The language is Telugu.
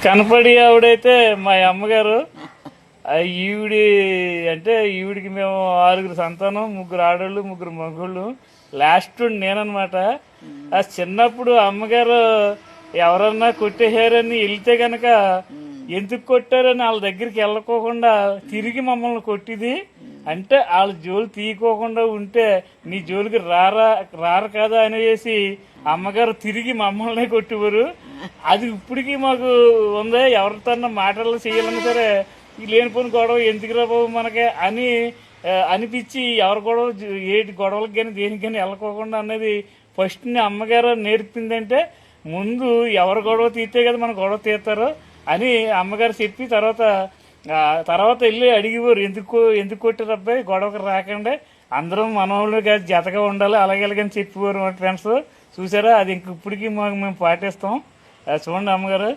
కనపడి ఆవిడైతే మా అమ్మగారు ఈవిడి అంటే ఈవిడికి మేము 6 సంతానం, 3 ఆడోళ్ళు, 3 మగోళ్ళు, లాస్ట్ నేననమాట. ఆ చిన్నప్పుడు అమ్మగారు ఎవరన్నా కొట్టేశారని వెళ్తే గనక ఎందుకు కొట్టారని వాళ్ళ దగ్గరికి వెళ్ళకోకుండా తిరిగి మమ్మల్ని కొట్టిది. అంటే వాళ్ళ జోలు తీయకోకుండా ఉంటే నీ జోలికి రారు కదా అనేసి అమ్మగారు తిరిగి మమ్మల్ని కొట్టేవారు. అది ఇప్పటికీ మాకు ఉంది. ఎవరితో మాటలు చేయాలన్నా సరే ఈ లేనిపోని గొడవ ఎందుకు రా బాబు మనకే అని అనిపించి ఎవరి గొడవ ఏటి గొడవలకి కానీ దేనికైనా వెళ్ళకోకుండా అనేది ఫస్ట్ అమ్మగారు నేర్పిందంటే ముందు ఎవరు గొడవ తీస్తే కదా మన గొడవ తీస్తారు అని అమ్మగారు చెప్పి తర్వాత వెళ్ళి అడిగేవారు, ఎందుకు కొట్టారు అబ్బాయి, గొడవకు రాకండి, అందరం మనోళ్ళు జతగా ఉండాలి అలాగేలాగని చెప్పేవారు మా ఫ్రెండ్స్. చూసారా, అది ఇంక ఇప్పటికీ మేము పాటిస్తాం. చూడండి అమ్మగారు.